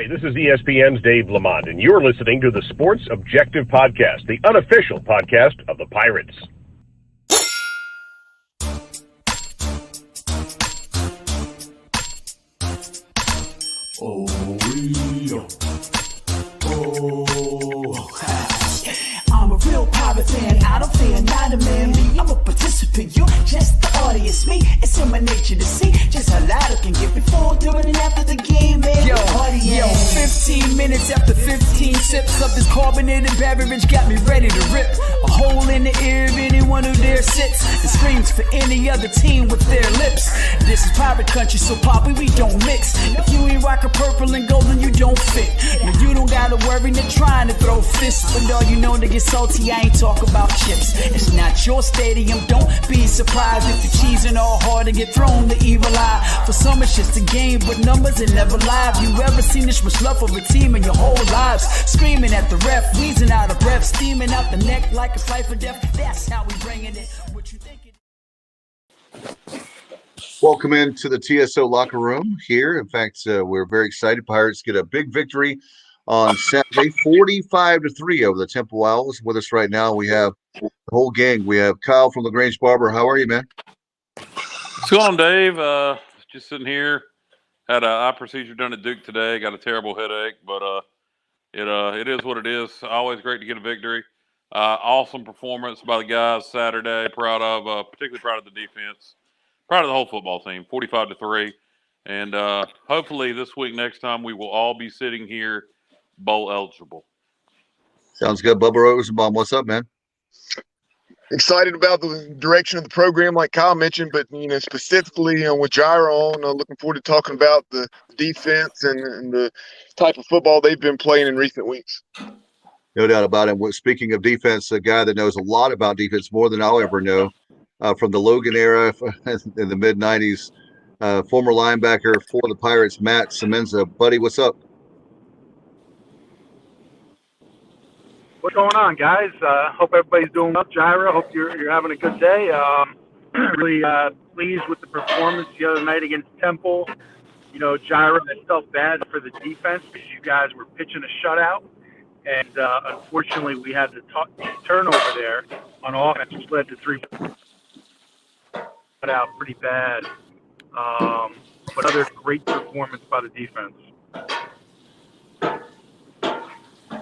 Hi, this is ESPN's Dave Lamont, and you're listening to the Sports Objective Podcast, the unofficial podcast of the Pirates. Oh, I'm a real pirate fan, I don't fear not a man. Me, I'm a participant, you just the audience. Me, it's in my nature to see just how loud I can get before, during, and after the game, man. Yo, 15 minutes after 15 sips of this carbonated beverage got me ready to rip a hole in the ear of anyone who dare sits and screams for any other team with their lips. This is pirate country, so poppy, we don't mix. If you ain't rockin' purple and gold, then you don't fit. Now you don't gotta worry, they're trying to throw fists, but all you know to get salty, I ain't talk about chips. It's not your stadium, don't be surprised if you're cheesing all hard and get thrown the evil eye. For some it's just a game, but numbers are never live. You ever seen this much love for a team in your whole lives? Screaming at the ref, wheezing out of breath, steaming out the neck like a fight for death. That's how we bringing it. What you thinking? Welcome into the TSO locker room here. In fact, we're very excited. Pirates get a big victory on Saturday, 45-3 over the Temple Owls. With us right now, we have the whole gang. We have Kyle from LaGrange Barber. How are you, man? What's going on, Dave? Just sitting here. Had an eye procedure done at Duke today. Got a terrible headache, but it is what it is. Always great to get a victory. Awesome performance by the guys Saturday. Particularly proud of the defense. Proud of the whole football team. 45-3, and hopefully this week, next time, we will all be sitting here bowl eligible. Sounds good. Bubba Rosenbaum, what's up, man? Excited about the direction of the program, like Kyle mentioned, but specifically with Jireh on, looking forward to talking about the defense and the type of football they've been playing in recent weeks. No doubt about it. Speaking of defense, a guy that knows a lot about defense, more than I'll ever know, from the Logan era in the mid-'90s, former linebacker for the Pirates, Matt Semenza. Buddy, what's up? What's going on, guys? Hope everybody's doing well. Jireh, hope you're having a good day. Really pleased with the performance the other night against Temple. Jireh, I felt bad for the defense because you guys were pitching a shutout. And unfortunately, we had the turnover there on offense, which led to 3 out pretty bad. But other great performance by the defense.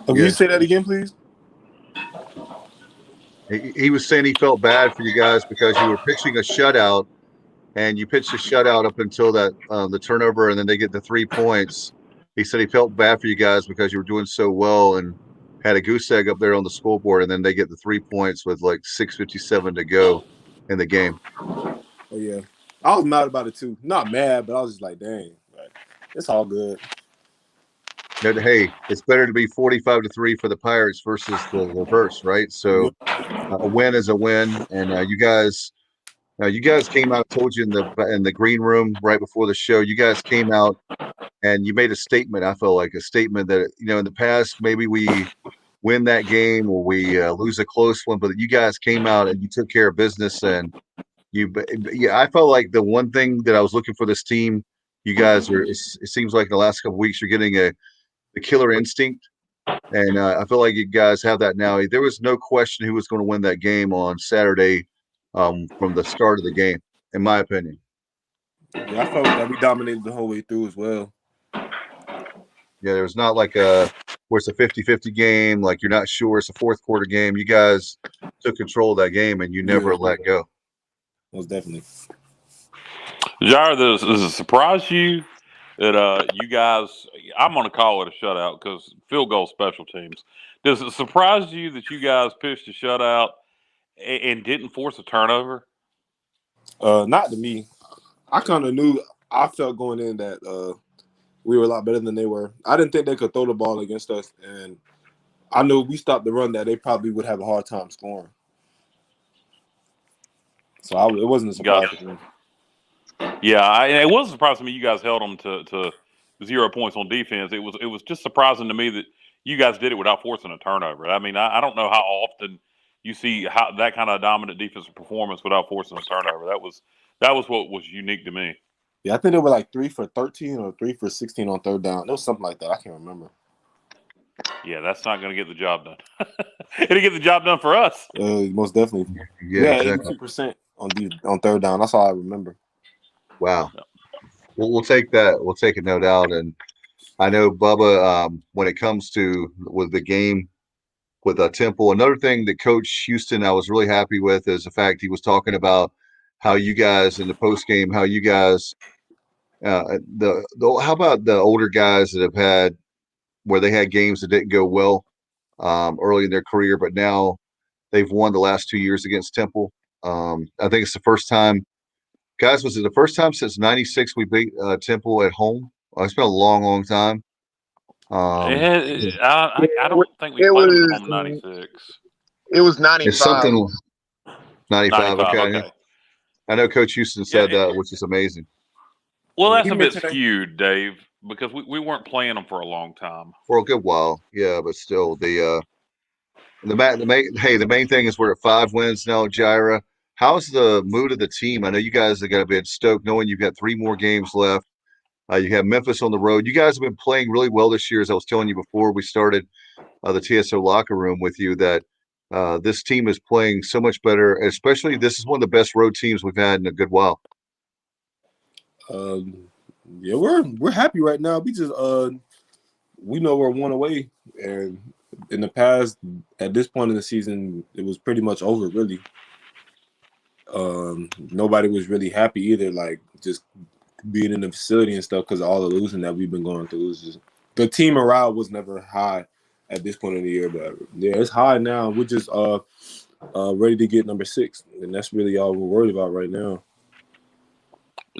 Can you say that again, please? He was saying he felt bad for you guys because you were pitching a shutout, and you pitched a shutout up until that the turnover, and then they get the 3 points. He said he felt bad for you guys because you were doing so well and had a goose egg up there on the scoreboard, and then they get the 3 points with like 6:57 to go in the game. Oh yeah, I was mad about it too. Not mad, but I was just like, dang, it's all good. Hey, it's better to be 45-3 for the Pirates versus the reverse, right? So a win is a win, and you guys came out. I told you in the green room right before the show. You guys came out and you made a statement. I felt like a statement that in the past maybe we win that game or we lose a close one, but you guys came out and you took care of business. And I felt like the one thing that I was looking for this team, you guys are. It seems like in the last couple of weeks you're getting the killer instinct, and I feel like you guys have that now. There was no question who was going to win that game on Saturday from the start of the game, in my opinion. Yeah, I felt that we dominated the whole way through as well. Yeah, there was not like where it's a 50-50 game, like you're not sure it's a fourth quarter game. You guys took control of that game, and you never let go. Most definitely. Jireh, does it surprise you that you guys, I'm going to call it a shutout because field goal special teams. Does it surprise you that you guys pitched a shutout and didn't force a turnover? Not to me. I kind of knew, I felt going in that we were a lot better than they were. I didn't think they could throw the ball against us, and I knew if we stopped the run that they probably would have a hard time scoring. So it wasn't a surprise to me. Yeah, it was a surprise to me you guys held them to 0 points on defense. It was just surprising to me that you guys did it without forcing a turnover. I mean, I don't know how often you see that kind of dominant defensive performance without forcing a turnover. That was what was unique to me. Yeah, I think they were like 3 for 13 or 3 for 16 on third down. It was something like that. I can't remember. Yeah, that's not going to get the job done. It'll get the job done for us. Most definitely. Yeah, exactly. 82% on third down. That's all I remember. Wow. We'll take that. We'll take it, no doubt. And I know Bubba, when it comes to with the game with Temple, another thing that Coach Houston I was really happy with is the fact he was talking about how you guys in the post game, how you guys, how about the older guys that have had where they had games that didn't go well early in their career, but now they've won the last 2 years against Temple. I think it's the first time. Guys, was it the first time since '96 we beat Temple at home? It's been a long, long time. I don't think we It played them at was home in '96. it was It's 95. something 95. 95, Okay. okay. I know Coach Houston said that, which is amazing. Well, Yeah, that's he a bit mentioned that. skewed, Dave, because we weren't playing them for a long time. For a good while, yeah, but still, the main thing is we're at 5 wins now, Jireh. How's the mood of the team? I know you guys are going to be stoked knowing you've got 3 more games left. You have Memphis on the road. You guys have been playing really well this year, as I was telling you before we started the TSO locker room with you, that this team is playing so much better. Especially, this is one of the best road teams we've had in a good while. Yeah, we're happy right now. We just we know we're 1 away, and in the past, at this point in the season, it was pretty much over. Really, nobody was really happy either. Like just being in the facility and stuff because of all the losing that we've been going through. It was just, the team morale was never high at this point in the year, but yeah, it's high now. We're just ready to get number 6, and that's really all we're worried about right now.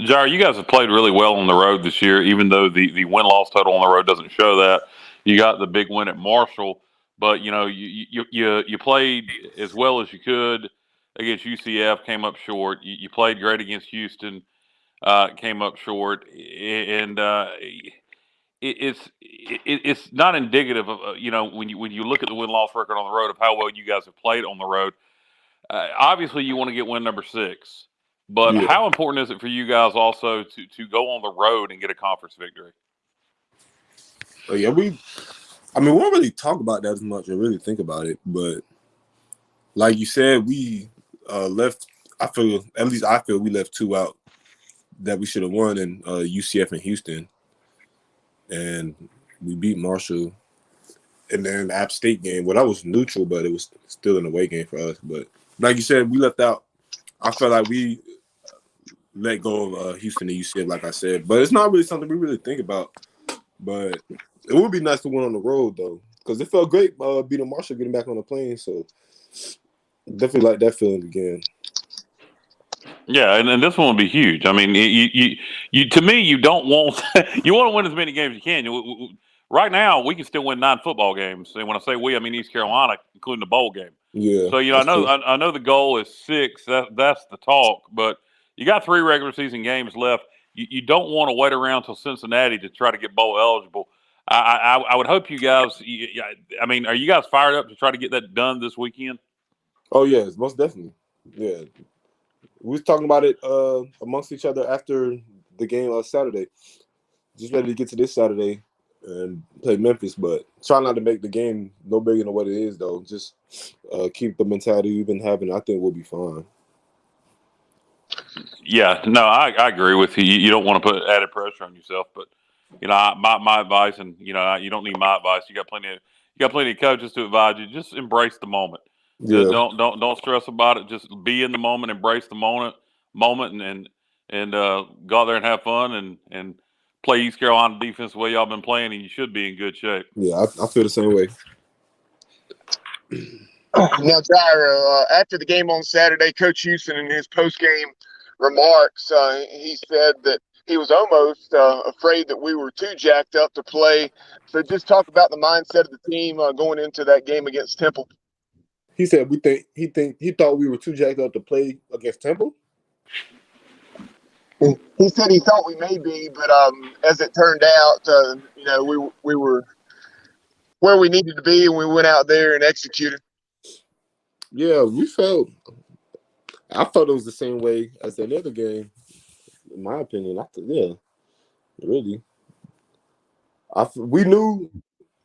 Jireh, you guys have played really well on the road this year, even though the win-loss total on the road doesn't show that. You got the big win at Marshall, but you played as well as you could against UCF, came up short. You played great against Houston, came up short, and it's not indicative of when you look at the win-loss record on the road of how well you guys have played on the road. Obviously, you want to get win number 6. But Yeah. how important is it for you guys also to go on the road and get a conference victory? Yeah, we don't really talk about that as much or really think about it. But like you said, we left. I feel we left 2 out that we should have won in UCF and Houston, and we beat Marshall. And then the App State game, well, that was neutral, but it was still an away game for us. But like you said, we left out. I felt like we let go of Houston and UCF, like I said. But it's not really something we really think about. But it would be nice to win on the road, though, because it felt great beating Marshall, getting back on the plane. So definitely like that feeling again. Yeah, and this one will be huge. I mean, you to me, you don't want you want to win as many games as you can. Right now, we can still win 9 football games, and when I say we, I mean East Carolina, including the bowl game. Yeah. So I know the goal is 6. That's the talk, but you got 3 regular season games left. You don't want to wait around till Cincinnati to try to get bowl eligible. I would hope you guys. I mean, are you guys fired up to try to get that done this weekend? Oh yes, most definitely. Yeah, we was talking about it amongst each other after the game on Saturday. Just ready to get to this Saturday and play Memphis, but try not to make the game no bigger than what it is, though. Just keep the mentality we've been having. I think we'll be fine. Yeah, no, I agree with you. You don't want to put added pressure on yourself, but my advice, and you don't need my advice. You got plenty of coaches to advise you. Just embrace the moment. Yeah. Don't stress about it. Just be in the moment, embrace the moment, and go out there and have fun and play East Carolina defense the way y'all been playing, and you should be in good shape. Yeah, I feel the same way. Now, Jireh, after the game on Saturday, Coach Houston in his post-game remarks, he said that he was almost afraid that we were too jacked up to play. So just talk about the mindset of the team going into that game against Temple. He said he thought we were too jacked up to play against Temple. He said he thought we may be, but as it turned out, we were where we needed to be, and we went out there and executed. Yeah, I felt it was the same way as the other game. in my opinion, yeah, really. We knew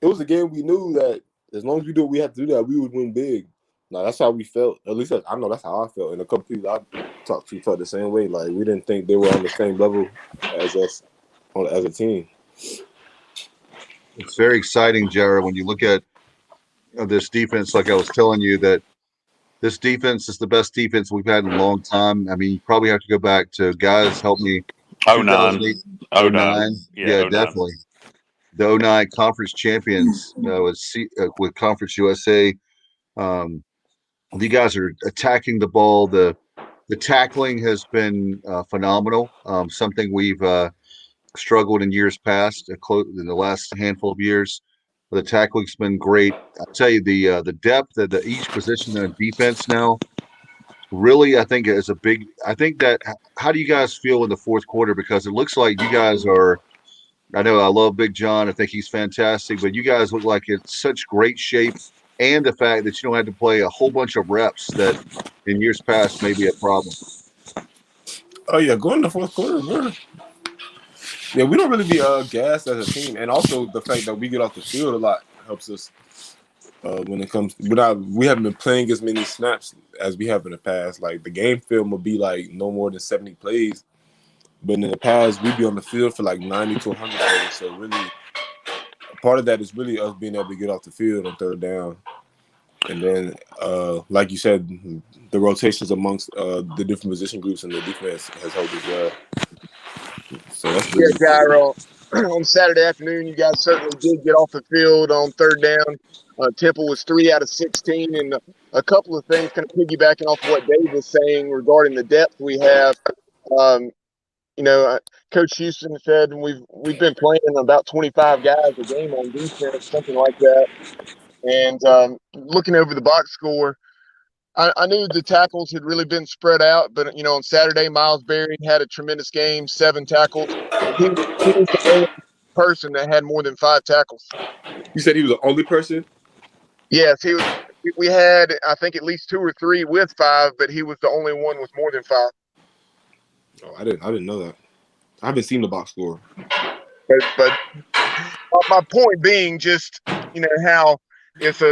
it was a game. We knew that as long as we do what we had to do, that we would win big. Now that's how we felt. At least I know that's how I felt. And a couple people I talked to felt the same way. Like we didn't think they were on the same level as us as a team. It's very exciting, Jared, when you look at this defense. Like I was telling you, that this defense is the best defense we've had in a long time. I mean, you probably have to go back to, guys, help me, 09. 2008, 09. 09. Yeah, 09. Definitely. The 09 conference champions with Conference USA. You guys are attacking the ball. The tackling has been phenomenal. Something we've struggled in years past, in the last handful of years. The tackling's been great. I tell you, the depth of each position in defense now really, I think, is a big. I think that. How do you guys feel in the fourth quarter? Because it looks like you guys are. I know I love Big John. I think he's fantastic, but you guys look like it's such great shape, and the fact that you don't have to play a whole bunch of reps that in years past may be a problem. Oh yeah, going to the fourth quarter, we don't really be gassed as a team, and also the fact that we get off the field a lot helps us when it comes. We haven't been playing as many snaps as we have in the past. Like the game film will be like no more than 70 plays, but in the past we'd be on the field for like 90 to 100 plays. So really, part of that is really us being able to get off the field on third down, and then like you said, the rotations amongst the different position groups in the defense has helped as well. So that's really Gyro. On Saturday afternoon, you guys certainly did get off the field on third down. Temple was 3 out of 16, and a couple of things kind of piggybacking off what Dave was saying regarding the depth we have. Coach Houston said we've been playing about 25 guys a game on defense, something like that. And looking over the box score, I knew the tackles had really been spread out, but on Saturday, Miles Berry had a tremendous game, 7 tackles. He was the only person that had more than 5 tackles. You said he was the only person? Yes, he was. We had, I think, at least 2 or 3 with 5, but he was the only one with more than 5. Oh, I didn't know that. I haven't seen the box score. But my point being, just how it's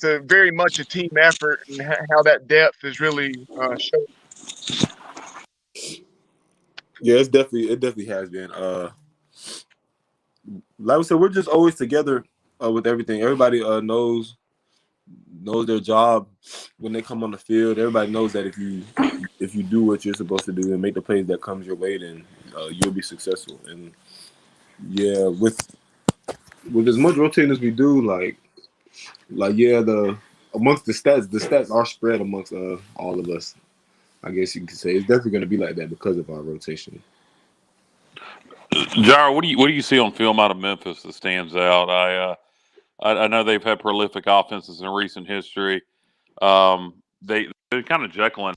a very much a team effort, and how that depth is really shown. Yeah, it definitely has been. Like I said, we're just always together with everything. Everybody knows their job when they come on the field. Everybody knows that if you do what you're supposed to do and make the plays that comes your way, then you'll be successful. And yeah, with as much rotating as we do, like amongst the stats are spread amongst all of us. I guess you could say it's definitely going to be like that because of our rotation. Jireh, what do you see on film out of Memphis that stands out? I know they've had prolific offenses in recent history. They're kind of Jekyll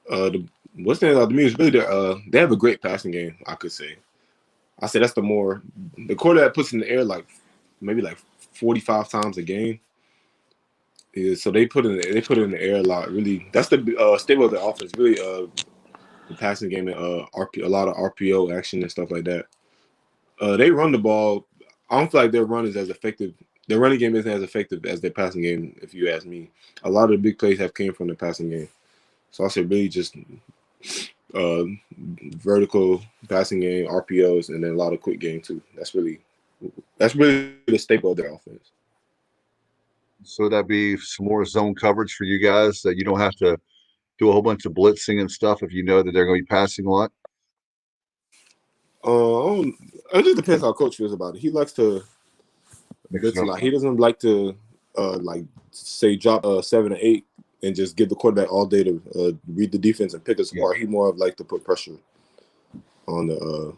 and What stands out to me is really they have a great passing game. I could say. I say that's the quarterback puts in the air maybe 45 times a game. So they put it in the air a lot. Really, that's the stable of the offense. Really, the passing game and a lot of RPO action and stuff like that. They run the ball. I don't feel like their run is as effective. Their running game isn't as effective as their passing game, if you ask me. A lot of the big plays have came from the passing game. So I said really just vertical passing game, RPOs, and then a lot of quick game too. That's really the staple of their offense. So that'd be some more zone coverage for you guys, that you don't have to do a whole bunch of blitzing and stuff if you know that they're going to be passing a lot. It just depends how coach feels about it. He likes to blitz a lot. He doesn't like to say drop 7 or 8 and just give the quarterback all day to read the defense and pick us apart. He more of like to put pressure on the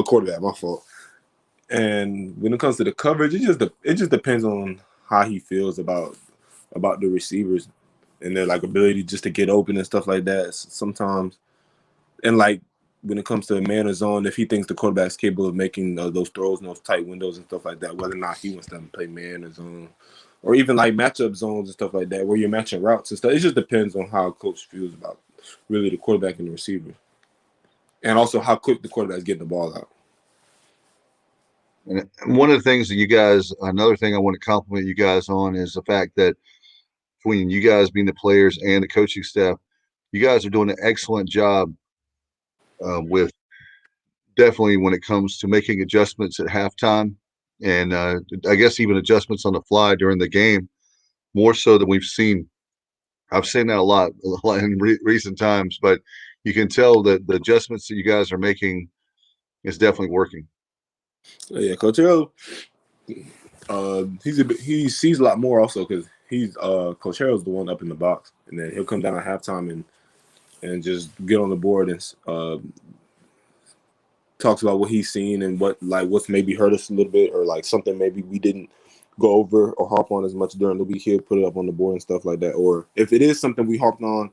quarterback. My fault. And when it comes to the coverage, it just depends on how he feels about the receivers and their ability just to get open and stuff like that. Sometimes, and when it comes to man or zone, if he thinks the quarterback's capable of making those throws in those tight windows and stuff like that, whether or not he wants them to play man or zone, or even matchup zones and stuff like that, where you're matching routes and stuff. It just depends on how a coach feels about really the quarterback and the receiver. And also how quick the quarterback's getting the ball out. And one of the things that you guys, another thing I want to compliment you guys on is the fact that between you guys being the players and the coaching staff, you guys are doing an excellent job with definitely when it comes to making adjustments at halftime and I guess even adjustments on the fly during the game, more so than we've seen. I've seen that a lot in recent times, but you can tell that the adjustments that you guys are making is definitely working. Yeah, Coach Harrell, he sees a lot more also because he's Coach Harrell's the one up in the box, and then he'll come down at halftime and just get on the board and talks about what he's seen and what's maybe hurt us a little bit or like something maybe we didn't go over or harp on as much during the week. He'll put it up on the board and stuff like that. Or if it is something we harped on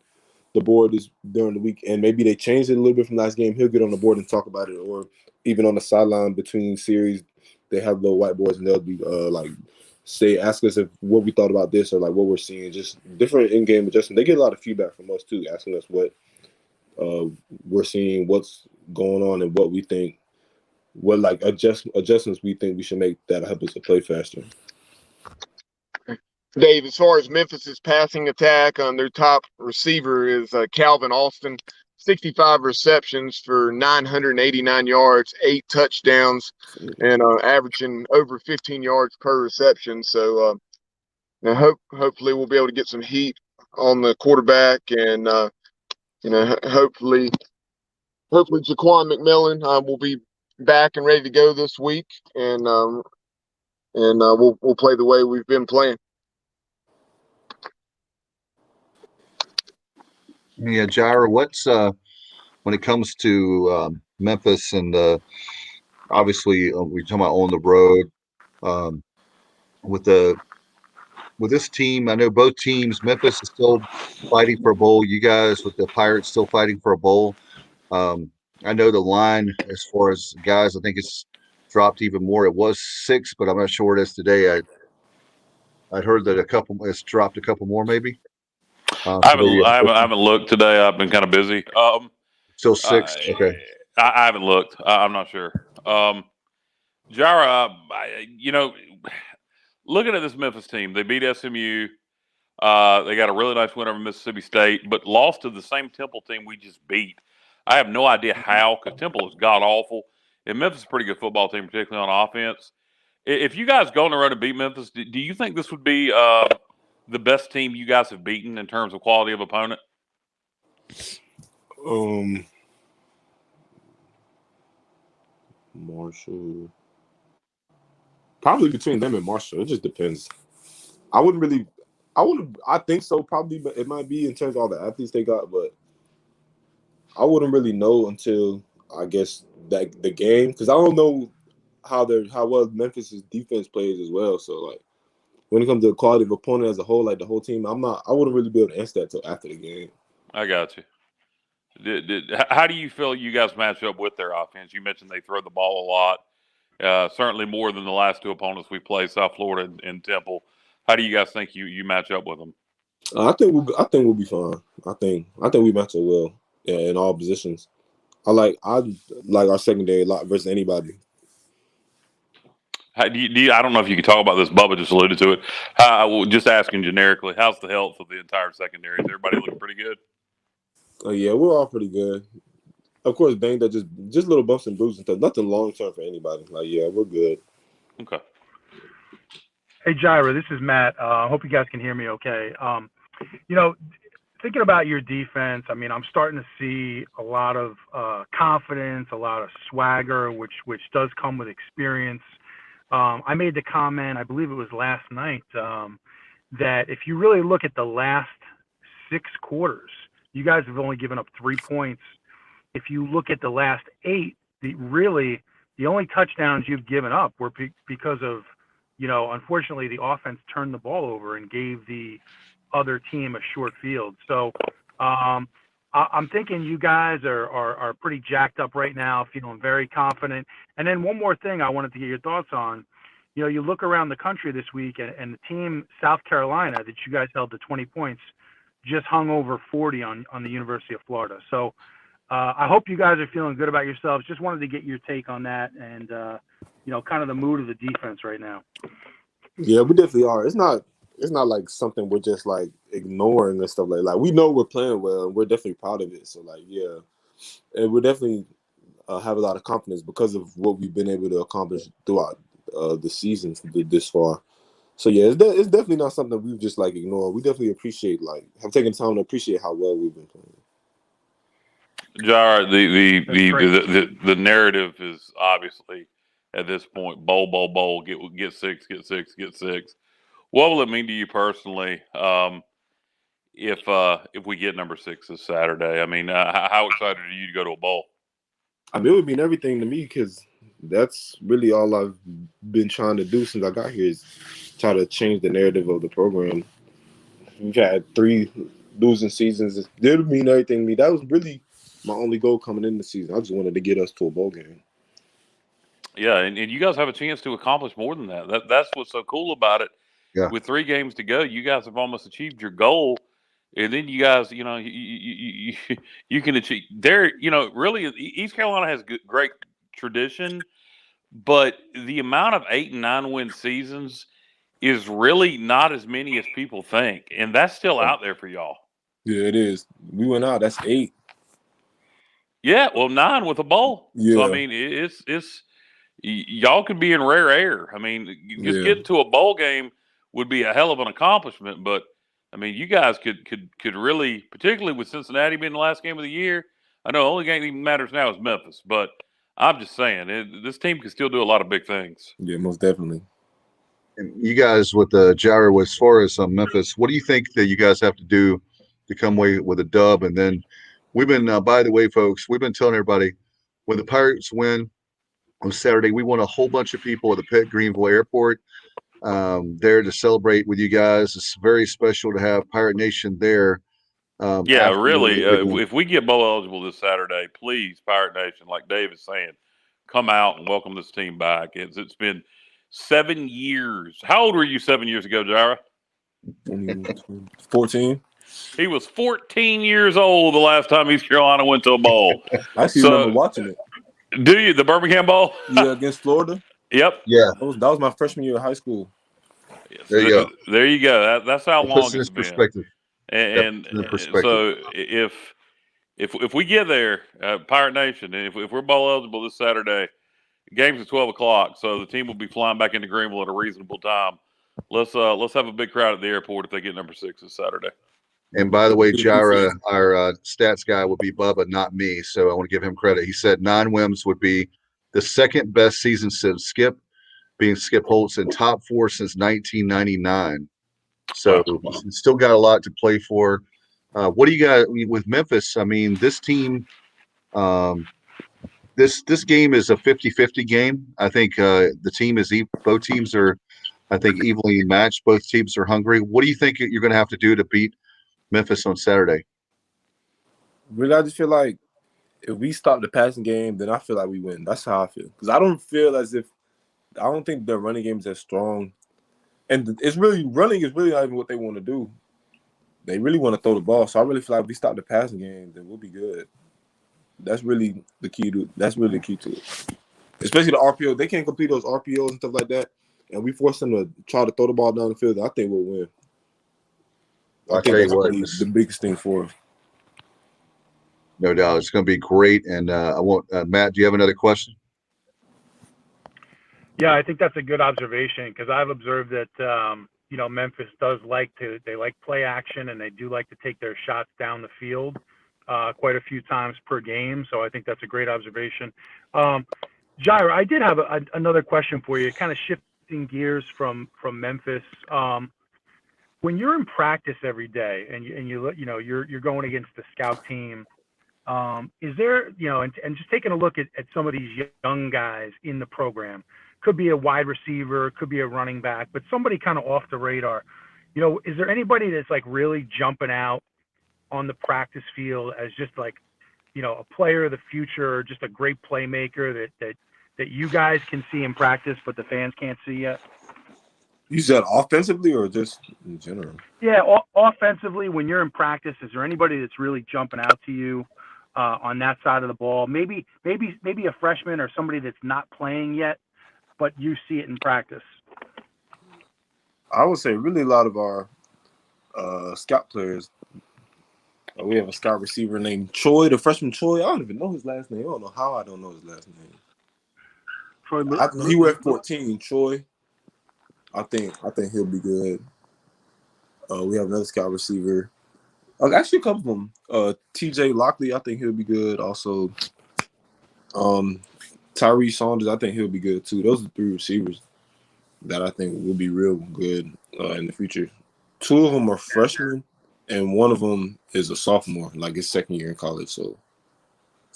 the board is during the week and maybe they changed it a little bit from last game, he'll get on the board and talk about it. Or even on the sideline between series, they have little whiteboards and they'll be ask us if what we thought about this or like what we're seeing, just different in-game adjustments. They get a lot of feedback from us too, asking us what we're seeing, what's going on, and what we think, what like adjustments we think we should make that'll help us to play faster. Dave, as far as Memphis's passing attack, their top receiver is Calvin Austin, 65 receptions for 989 yards, 8 touchdowns, and averaging over 15 yards per reception. So hopefully we'll be able to get some heat on the quarterback, and hopefully Jaquan McMillan will be back and ready to go this week, and we'll play the way we've been playing. Yeah, Jireh, what's when it comes to Memphis and obviously we're talking about on the road with this team. I know both teams. Memphis is still fighting for a bowl. You guys with the Pirates still fighting for a bowl. I know the line as far as guys, I think it's dropped even more. It was 6, but I'm not sure what it is today. I'd heard that it's dropped a couple more maybe. I haven't looked today. I've been kind of busy. Still 6. Okay. I haven't looked. I'm not sure. Jireh, looking at this Memphis team, they beat SMU. They got a really nice win over Mississippi State, but lost to the same Temple team we just beat. I have no idea how, because Temple is god awful, and Memphis is a pretty good football team, particularly on offense. If you guys go on the road and beat Memphis, do you think this would be the best team you guys have beaten in terms of quality of opponent? Marshall, probably between them and Marshall. It just depends. I think so probably, but it might be in terms of all the athletes they got, but I wouldn't really know until I guess that the game, because I don't know how well Memphis' defense plays as well. So like when it comes to the quality of opponent as a whole, like the whole team, I wouldn't really be able to answer that until after the game. I got you. How do you feel you guys match up with their offense? You mentioned they throw the ball a lot, certainly more than the last 2 opponents we played, South Florida and Temple. How do you guys think you match up with them? I think we'll be fine. I think we match up well in all positions. I like our secondary a lot versus anybody. I don't know if you could talk about this. Bubba just alluded to it. Just asking generically, how's the health of the entire secondary? Is everybody looking pretty good? Yeah, we're all pretty good. Of course, banged up, just little bumps and bruises and stuff. Nothing long term for anybody. Like, yeah, we're good. Okay. Hey, Jireh, this is Matt. I hope you guys can hear me okay. Thinking about your defense, I mean, I'm starting to see a lot of confidence, a lot of swagger, which does come with experience. I made the comment, I believe it was last night, that if you really look at the last 6 quarters, you guys have only given up 3 points. If you look at the last 8, the only touchdowns you've given up were because of, unfortunately, the offense turned the ball over and gave the other team a short field. So I'm thinking you guys are pretty jacked up right now, feeling very confident. And then one more thing I wanted to get your thoughts on. You look around the country this week, and the team, South Carolina, that you guys held to 20 points, just hung over 40 on the University of Florida. So I hope you guys are feeling good about yourselves. Just wanted to get your take on that and, kind of the mood of the defense right now. Yeah, we definitely are. It's not like something we're just like ignoring and stuff like we know we're playing well and we're definitely proud of it. So yeah, and we're definitely have a lot of confidence because of what we've been able to accomplish throughout the season this far. So yeah, it's definitely not something we've just like ignored. We definitely appreciate have taken time to appreciate how well we've been playing. Jireh, the narrative is obviously at this point bowl, get six. What will it mean to you personally if we get number 6 this Saturday? I mean, how excited are you to go to a bowl? I mean, it would mean everything to me because that's really all I've been trying to do since I got here is try to change the narrative of the program. We've had 3 losing seasons. It did mean everything to me. That was really my only goal coming in the season. I just wanted to get us to a bowl game. Yeah, and you guys have a chance to accomplish more than that. That's what's so cool about it. Yeah. With 3 games to go, you guys have almost achieved your goal. And then you guys, you can achieve there. Really, East Carolina has great tradition, but the amount of 8 and 9 win seasons is really not as many as people think, and that's still out there for y'all. Yeah, it is. We went out. That's 8. Yeah, well, 9 with a bowl. Yeah. So I mean, it's y'all could be in rare air. I mean, just getting to a bowl game would be a hell of an accomplishment, but. I mean, you guys could really, particularly with Cincinnati being the last game of the year. I know the only game that even matters now is Memphis, but I'm just saying this team can still do a lot of big things. Yeah, most definitely. And you guys with Jireh, as far as Memphis, what do you think that you guys have to do to come away with a dub? And then we've been, by the way, folks, we've been telling everybody when the Pirates win on Saturday, we want a whole bunch of people at the Pitt Greenville Airport. There to celebrate with you guys. It's very special to have Pirate Nation there. Yeah, really. If we get bowl eligible this Saturday, please, Pirate Nation, like Dave is saying, come out and welcome this team back. It's been 7 years. How old were you 7 years ago, Jireh? 14. He was 14 years old the last time East Carolina went to a bowl. I actually remember watching it. Do you? The Birmingham Bowl? Yeah, against Florida. Yep. Yeah. That was my freshman year of high school. Yes. There you go. There you go. That's how long it's been. Perspective. And so if we get there, Pirate Nation, and if we're bowl eligible this Saturday, the game's at 12:00, so the team will be flying back into Greenville at a reasonable time. Let's have a big crowd at the airport if they get number 6 this Saturday. And by the way, Jireh, our stats guy would be Bubba, not me. So I want to give him credit. He said 9 wins would be the second best season since Skip Holtz, and top 4 since 1999. So still got a lot to play for. What do you got with Memphis? I mean, this team, this game is a 50-50 game. I think the team is both teams are, I think, evenly matched. Both teams are hungry. What do you think you're going to have to do to beat Memphis on Saturday? Really, I just feel like if we stop the passing game, then I feel like we win. That's how I feel. Because I don't think their running game is as strong. And running is really not even what they want to do. They really want to throw the ball. So I really feel like if we stop the passing game, then we'll be good. That's really the key to it. Especially the RPO. They can't complete those RPOs and stuff like that. And we force them to try to throw the ball down the field. I think we'll win. I think that's really the biggest thing for us. No doubt. It's going to be great. And I want Matt, do you have another question? Yeah, I think that's a good observation because I've observed that, Memphis does they like play action and they do like to take their shots down the field quite a few times per game. So I think that's a great observation. Jireh, I did have another question for you, kind of shifting gears from Memphis. When you're in practice every day and you're going against the scout team, is there, and just taking a look at some of these young guys in the program, could be a wide receiver, could be a running back, but somebody kind of off the radar, is there anybody that's like really jumping out on the practice field as just like, a player of the future, or just a great playmaker that you guys can see in practice, but the fans can't see yet? You said offensively or just in general? Yeah, offensively, when you're in practice, is there anybody that's really jumping out to you on that side of the ball? Maybe a freshman or somebody that's not playing yet, but you see it in practice. I would say really a lot of our scout players. We have a scout receiver named Troy, the freshman Troy. I don't even know his last name. I don't know how I don't know his last name. He wear 14, Troy. I think he'll be good. We have another scout receiver. Actually, a couple of them. TJ Lockley, I think he'll be good. Also, Tyree Saunders, I think he'll be good too. Those are 3 receivers that I think will be real good in the future. 2 of them are freshmen, and one of them is a sophomore, like his second year in college. So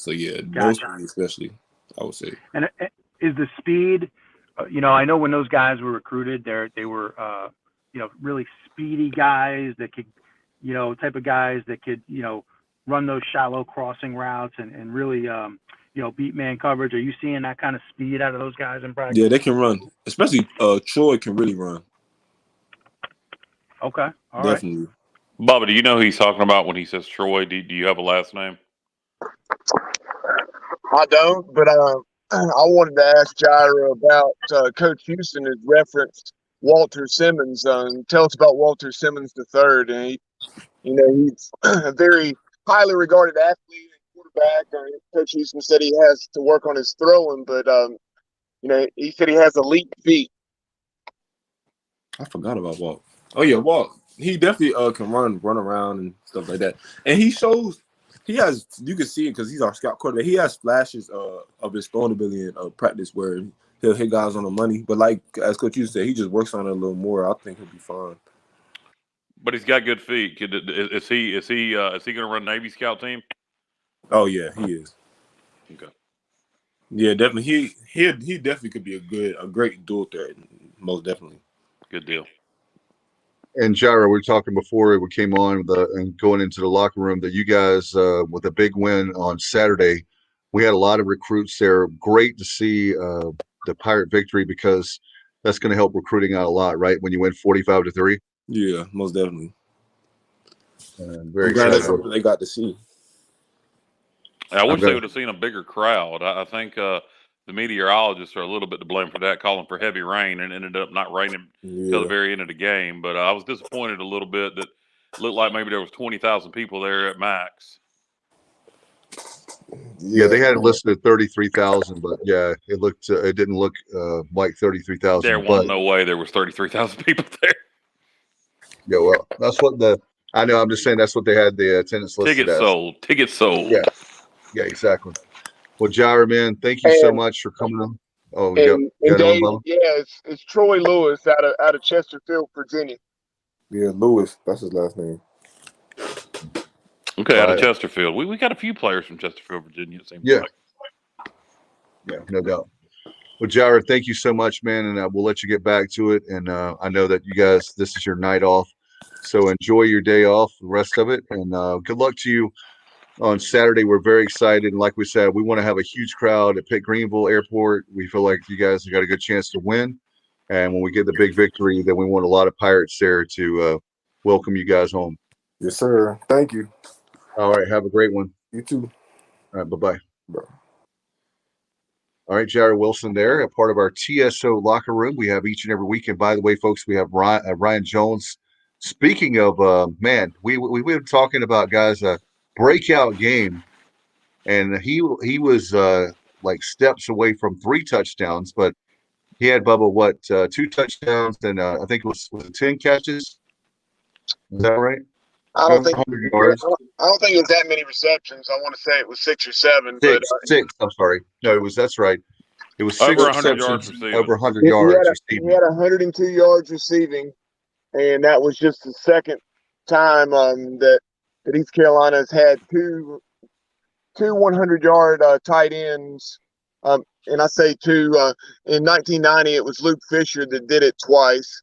yeah, those 3 especially, I would say. And is the speed? I know when those guys were recruited, they were really speedy guys that could, type of guys that could, run those shallow crossing routes and really, beat man coverage. Are you seeing that kind of speed out of those guys in practice? Yeah, they can run. Especially Troy can really run. Okay. All definitely. Right. Bubba, do you know who he's talking about when he says Troy? Do you have a last name? I don't, but I wanted to ask Jireh about Coach Houston has referenced Walter Simmons. Tell us about Walter Simmons III. And he's a very highly regarded athlete and quarterback. Coach Houston said he has to work on his throwing, but he said he has elite feet. I forgot about Walt. Oh yeah, Walt. He definitely can run around and stuff like that. And he shows he has. You can see it because he's our scout quarterback. He has flashes of his throwing ability in practice where he'll hit guys on the money. But like as Coach Houston said, he just works on it a little more. I think he'll be fine. But he's got good feet. Is he going to run Navy Scout team? Oh yeah, he is. Okay. Yeah, definitely. He definitely could be a great dual threat. Most definitely. Good deal. And Jireh, we were talking before we came on and going into the locker room that you guys, with a big win on Saturday, we had a lot of recruits there. Great to see the Pirate victory because that's going to help recruiting out a lot, right? When you win 45-3. Yeah, most definitely. Very glad that's excited. something they got to see. I wish they would have seen a bigger crowd. I think the meteorologists are a little bit to blame for that, calling for heavy rain, and ended up not raining until the very end of the game. But I was disappointed a little bit that it looked like maybe there was 20,000 people there at max. Yeah, they had it listed at 33,000, but yeah, it didn't look like 33,000. There wasn't no way there was 33,000 people there. Yeah, well, that's what I know. I'm just saying that's what they had the attendance listed Tickets sold. Tickets sold. Yeah, exactly. Well, Jireh, man, thank you so much for coming on. Oh, and Dave, it's Troy Lewis out of Chesterfield, Virginia. Yeah, Lewis, that's his last name. Okay, out of Chesterfield. We got a few players from Chesterfield, Virginia, it seems like. Yeah, no doubt. Well, Jireh, thank you so much, man, and we'll let you get back to it. And I know that you guys, this is your night off, so enjoy your day off, the rest of it, and good luck to you on Saturday. We're very excited, and like we said, we want to have a huge crowd at Pitt Greenville Airport. We feel like you guys have got a good chance to win, and when we get the big victory, then we want a lot of Pirates there to welcome you guys home. Yes, sir. Thank you. All right, have a great one. You too. All right, bye-bye. Bye. All right, Jireh Wilson there, a part of our TSO locker room we have each and every week. And by the way, folks, we have Ryan Jones. Speaking of, man, we've been talking about guys, breakout game, and he was like steps away from 3 touchdowns, but he had Bubba 2 touchdowns and I think it was 10 catches. Is that right? I don't think it was that many receptions. I want to say it was 6 or 7. Six. I'm sorry. No, that's right. It was 6 over 100 yards receiving. Over 100 yards receiving. He had 102 yards receiving, and that was just the second time that East Carolina's had two 100-yard tight ends. And I say 2. In 1990, it was Luke Fisher that did it twice.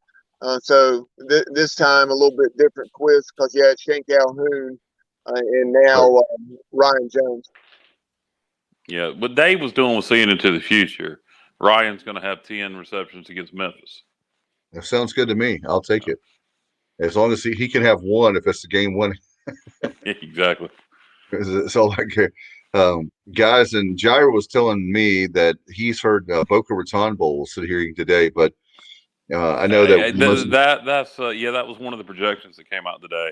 So this time a little bit different twist because you had Shane Calhoun and now Ryan Jones. Yeah, what Dave was doing was seeing into the future. Ryan's going to have 10 receptions against Memphis. That sounds good to me. I'll take it. As long as he can have one if it's the game one. Exactly. It's all I care. Guys, and Jireh was telling me that he's heard Boca Raton Bowl sit here today, but I know that that was one of the projections that came out today.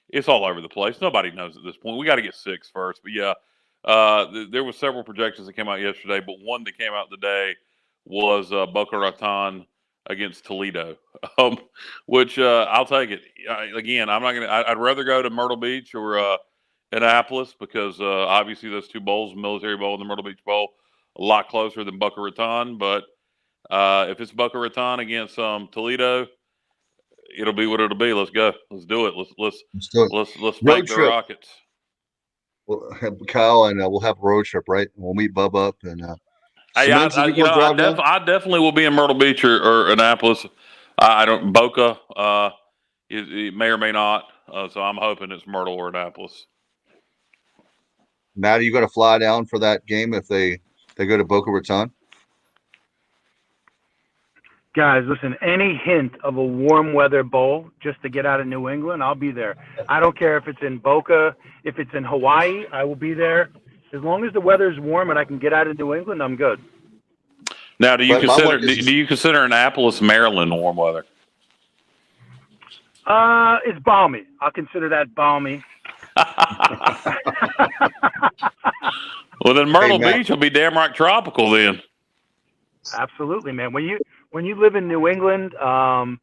It's all over the place. Nobody knows at this point. We got to get 6 first, but yeah, there were several projections that came out yesterday, but one that came out today was Boca Raton against Toledo, which I'll take it. Again, I'm not gonna. I'd rather go to Myrtle Beach or Annapolis because obviously those 2 bowls, Military Bowl and the Myrtle Beach Bowl, a lot closer than Boca Raton. But if it's Boca Raton against Toledo, it'll be what it'll be. Let's go. Let's do it. Let's do it. Let's Road make the trip. Rockets. We'll have Kyle and we'll have a road trip, right? We'll meet Bub up and. I definitely will be in Myrtle Beach or Annapolis. I don't Boca. It may or may not. So I'm hoping it's Myrtle or Annapolis. Matt, are you going to fly down for that game if they go to Boca Raton? Guys, listen, any hint of a warm weather bowl just to get out of New England, I'll be there. I don't care if it's in Boca, if it's in Hawaii, I will be there. As long as the weather's warm and I can get out of New England, I'm good. Now, do you consider Annapolis, Maryland warm weather? It's balmy. I'll consider that balmy. Well, then Myrtle Beach will be damn right tropical then. Absolutely, man. When you live in New England, when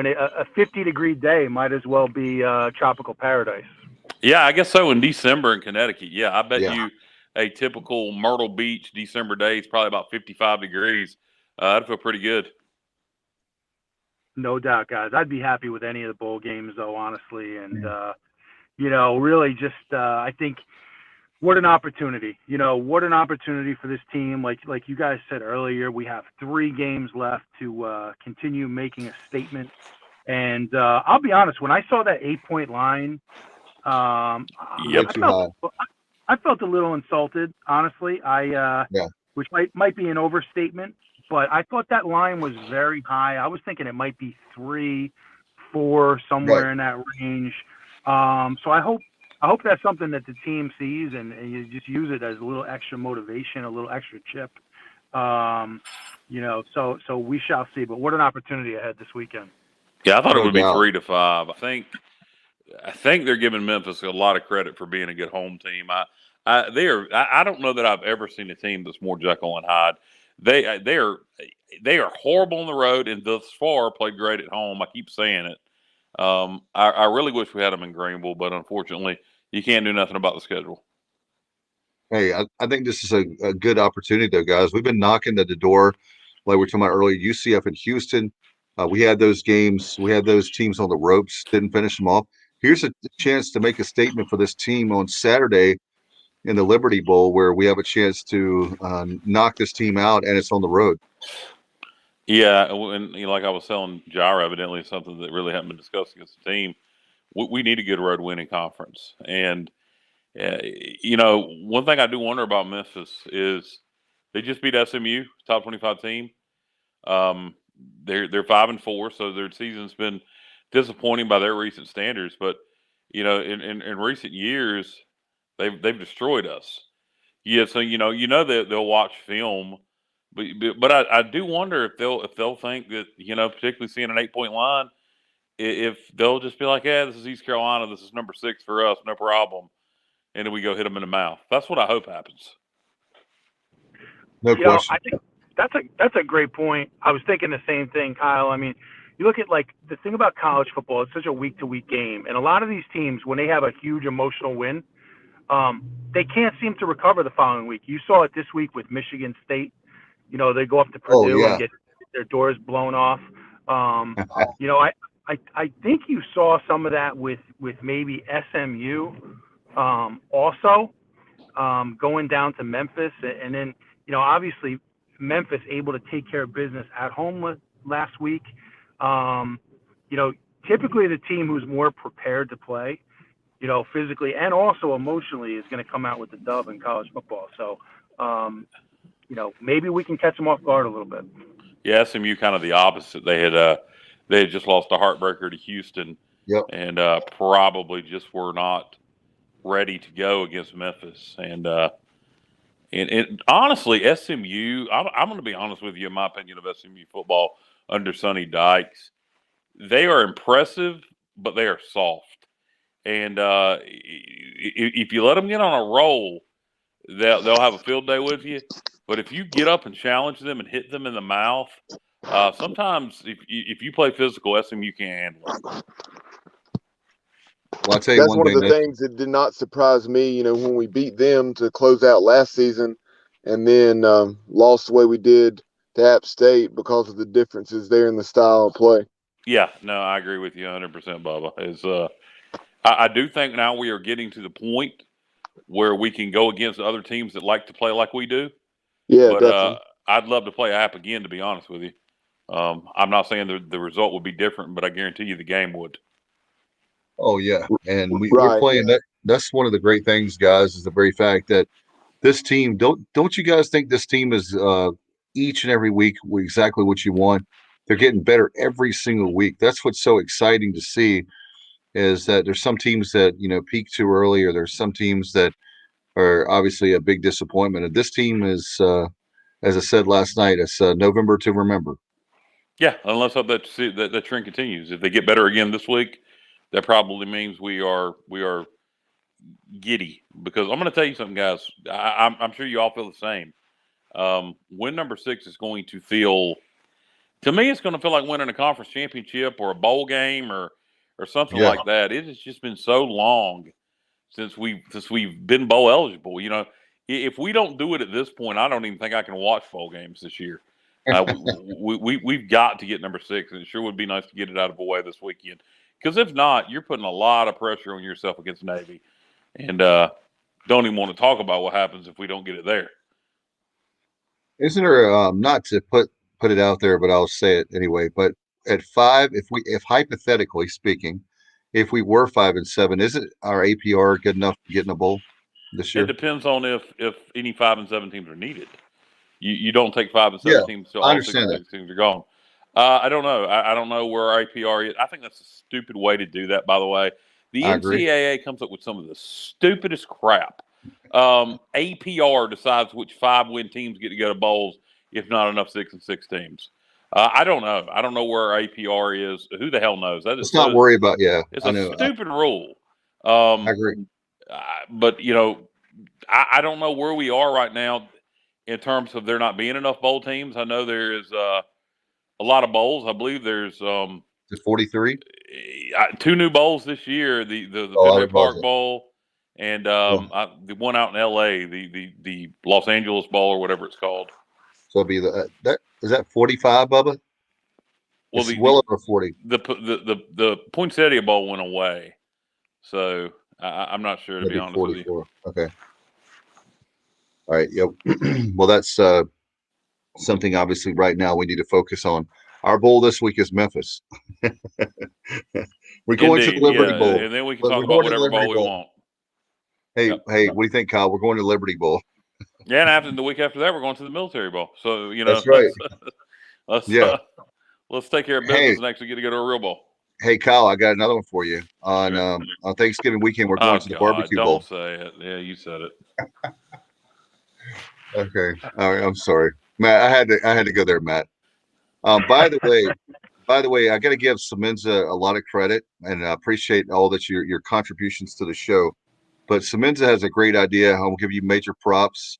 a 50-degree day might as well be tropical paradise. Yeah, I guess so in December in Connecticut. Yeah, I bet you a typical Myrtle Beach December day is probably about 55 degrees. That'd feel pretty good. No doubt, guys. I'd be happy with any of the bowl games, though, honestly. And, really just I think what an opportunity. What an opportunity for this team. Like you guys said earlier, we have 3 games left to continue making a statement. And I'll be honest, when I saw that 8-point line, I felt a little insulted, honestly. Which might be an overstatement, but I thought that line was very high. I was thinking it might be 3, 4, somewhere in that range. So I hope that's something that the team sees and you just use it as a little extra motivation, a little extra chip. So we shall see. But what an opportunity ahead this weekend. Yeah, I thought it would be 3 to 5. I think they're giving Memphis a lot of credit for being a good home team. I don't know that I've ever seen a team that's more Jekyll and Hyde. They are horrible on the road and thus far played great at home. I keep saying it. I really wish we had them in Greenville, but unfortunately, you can't do nothing about the schedule. Hey, I think this is a good opportunity, though, guys. We've been knocking at the door, like we were talking about earlier. UCF and Houston, we had those games. We had those teams on the ropes, didn't finish them off. Here's a chance to make a statement for this team on Saturday in the Liberty Bowl, where we have a chance to knock this team out, and it's on the road. Yeah, and like I was telling Jireh, evidently it's something that really hadn't been discussed against the team. We need a good road winning conference. And, one thing I do wonder about Memphis is they just beat SMU, top 25 team. They're 5-4, so their season's been disappointing by their recent standards. But, in recent years, they've destroyed us. Yeah, so that they'll watch film. But I do wonder if they'll think that, particularly seeing an 8-point line, if they'll just be like, yeah, this is East Carolina, this is number 6 for us, no problem, and then we go hit them in the mouth. That's what I hope happens. No question. I think that's a great point. I was thinking the same thing, Kyle. I mean, you look at the thing about college football, it's such a week-to-week game, and a lot of these teams, when they have a huge emotional win, they can't seem to recover the following week. You saw it this week with Michigan State. They go up to Purdue and get their doors blown off. I think you saw some of that with maybe SMU also going down to Memphis. And then, obviously Memphis able to take care of business at home last week. Typically the team who's more prepared to play, physically and also emotionally is going to come out with the dub in college football. So, maybe we can catch them off guard a little bit. Yeah, SMU kind of the opposite. They had just lost a heartbreaker to Houston, Yep. and probably just were not ready to go against Memphis. And honestly, SMU, I'm going to be honest with you, in my opinion of SMU football under Sonny Dykes, they are impressive, but they are soft. And if you let them get on a roll, they'll have a field day with you. But if you get up and challenge them and hit them in the mouth, sometimes if you play physical, SMU can't handle it. Well, I'll tell you That's one one of thing. the things that did not surprise me, when we beat them to close out last season and then lost the way we did to App State because of the differences there in the style of play. Yeah, no, I agree with you 100%, Bubba. I do think now we are getting to the point where we can go against other teams that like to play like we do. Yeah, But definitely. I'd love to play App again, to be honest with you. I'm not saying the result would be different, but I guarantee you the game would. Oh yeah, and we're Right. playing that. That's one of the great things, guys, is the very fact that this team don't you guys think this team is each and every week exactly what you want? They're getting better every single week. That's what's so exciting to see, is that there's some teams that peak too early, or there's some teams that are obviously a big disappointment. And this team is, as I said last night, it's November to remember. Yeah, and let's hope that trend continues. If they get better again this week, that probably means we are giddy. Because I'm going to tell you something, guys. I'm sure you all feel the same. Win number 6 is going to feel, to me, it's going to feel like winning a conference championship or a bowl game or something Yeah. like that. It has just been so long since we've been bowl eligible. If we don't do it at this point, I don't even think I can watch bowl games this year. We've got to get number 6, and it sure would be nice to get it out of the way this weekend. Because if not, you're putting a lot of pressure on yourself against Navy, and don't even want to talk about what happens if we don't get it there. Isn't there, not to put it out there, but I'll say it anyway, but at 5, if hypothetically speaking, if we were 5-7, isn't our APR good enough to get in a bowl this It year? depends on if any 5 and 7 teams are needed. You don't take 5 and 7 Yeah, teams till I all 6 understand that. teams are gone. I don't know. I don't know where our APR is. I think that's a stupid way to do that, by the way. The I agree. NCAA comes up with some of the stupidest crap. APR decides which 5-win teams get to go to bowls, if not enough 6-6 teams. I don't know. I don't know where our APR is. Who the hell knows? Let's not worry about. Yeah, It's I a know. stupid rule. I agree. But I don't know where we are right now in terms of there not being enough bowl teams. I know there is a lot of bowls. I believe there's Is 43? 2 new bowls this year: the Oh, I Fenway Park apologize. Bowl and Yeah. the one out in LA, the Los Angeles Bowl or whatever it's called. So it'll be that is that 45, Bubba? Well, It's well over 40. the Poinsettia Bowl went away, so I'm not sure, to be Maybe honest with you. 44. Okay. All right. Yep. Well, that's something obviously right now we need to focus on. Our bowl this week is Memphis. We're going to the Indeed, Liberty yeah, Bowl. and then we can But talk we're about going to the whatever bowl Liberty we Bowl. want. Hey, Yep. hey, what do you think, Kyle? We're going to Liberty Bowl. Yeah, and after the week after that, we're going to the Military Bowl. So That's right. let's Yeah. let's take care of business Hey, and actually get to go to a real bowl. hey, Kyle, I got another one for you. Sure. On Thanksgiving weekend, we're Oh going to the God, barbecue don't bowl. say it. Yeah, you said it. Okay. All right. I'm sorry, Matt. I had to go there, Matt. By the way, I got to give Semenza a lot of credit, and I appreciate all that your contributions to the show. But Semenza has a great idea. I'll give you major props.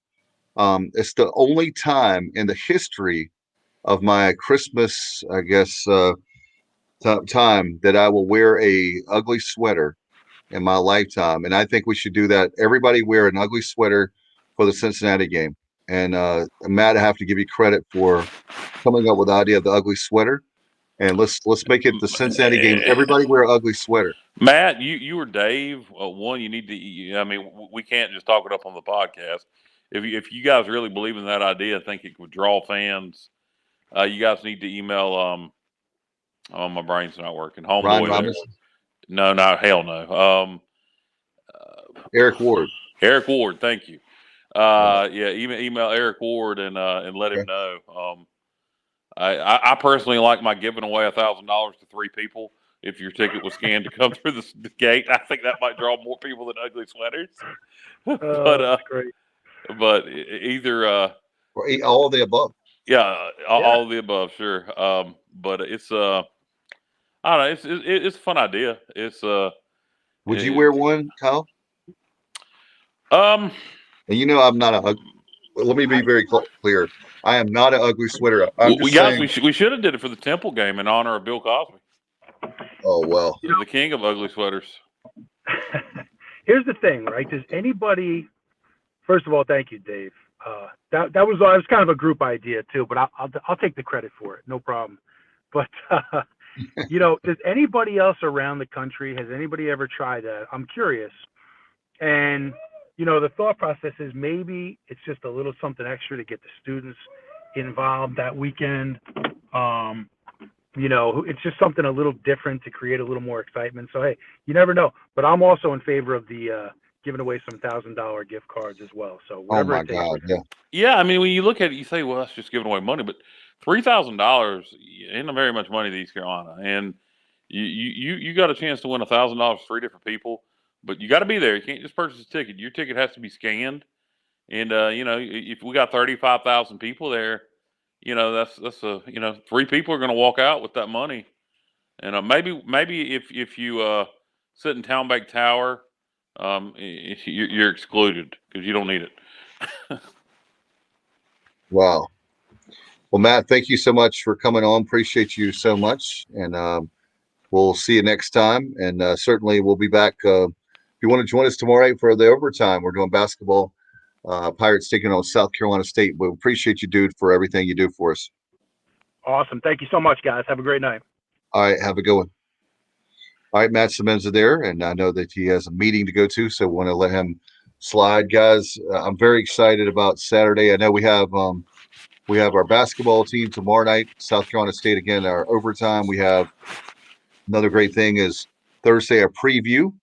It's the only time in the history of my Christmas, I guess, time that I will wear a ugly sweater in my lifetime, and I think we should do that. Everybody wear an ugly sweater for the Cincinnati game. And Matt, I have to give you credit for coming up with the idea of the ugly sweater. And let's make it the Cincinnati game. Everybody wear an ugly sweater. Matt, you or Dave, one, you need to. I mean, we can't just talk it up on the podcast. If you guys really believe in that idea, think it would draw fans. You guys need to email. Oh, my brain's not working. Ryan Homeboy there. Robinson, No, hell no. Eric Ward. Eric Ward, thank you. Yeah. Yeah, email Eric Ward and let him Okay. know. I personally like my giving away $1,000 to 3 people. If your ticket was scanned to come through the gate, I think that might draw more people than ugly sweaters. That's great. But either Or all of the above. yeah, all of the above, sure. But it's I don't know, it's a fun idea. It's Would you wear one, Kyle? um And you know, I'm not a. Let me be very clear. I am not an ugly sweater. I'm just guys, saying. we should have did it for the Temple game in honor of Bill Cosby, Oh well. the king of ugly sweaters. Here's the thing, right? Does anybody? First of all, thank you, Dave. That was kind of a group idea too, but I'll take the credit for it, no problem. But does anybody else around the country, has anybody ever tried that? I'm curious. And the thought process is maybe it's just a little something extra to get the students involved that weekend. It's just something a little different to create a little more excitement. So hey, you never know. But I'm also in favor of the giving away some $1,000 gift cards as well. So whatever Oh my it takes. God, yeah. Yeah, I mean, when you look at it, you say, well, that's just giving away money, but $3,000 ain't very much money to East Carolina, and you got a chance to win $1,000 for 3 different people, but you got to be there. You can't just purchase a ticket. Your ticket has to be scanned, and if we got 35,000 people there, that's 3 people are going to walk out with that money, and maybe if you sit in Town Bank Tower, you're excluded because you don't need it. Wow. Well, Matt, thank you so much for coming on. Appreciate you so much. And we'll see you next time. And certainly we'll be back. If you want to join us tomorrow night for the overtime, we're doing basketball. Pirates taking on South Carolina State. We appreciate you, dude, for everything you do for us. Awesome. Thank you so much, guys. Have a great night. All right. Have a good one. All right. Matt Semenza there. And I know that he has a meeting to go to, so want to let him slide. Guys, I'm very excited about Saturday. I know we have our basketball team tomorrow night, South Carolina State again, our overtime. We have another great thing is Thursday, a preview.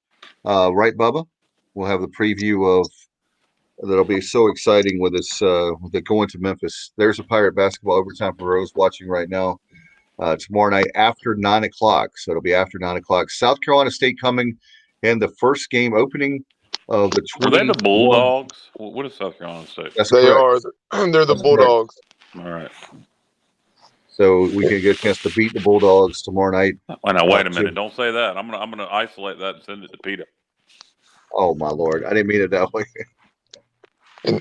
Right, Bubba? We'll have the preview of that'll be so exciting with us with it going to Memphis. There's a Pirate basketball overtime for those watching right now. Tomorrow night after 9 o'clock. So it'll be after 9 o'clock. South Carolina State coming in the first game opening of the 20. Are they the Bulldogs? What is South Carolina State? That's They correct. are. They're the Bulldogs. All right. So we can get a chance to beat the Bulldogs tomorrow night. Wait a minute. Don't say that. I'm gonna isolate that and send it to Peter. Oh my Lord. I didn't mean it that way.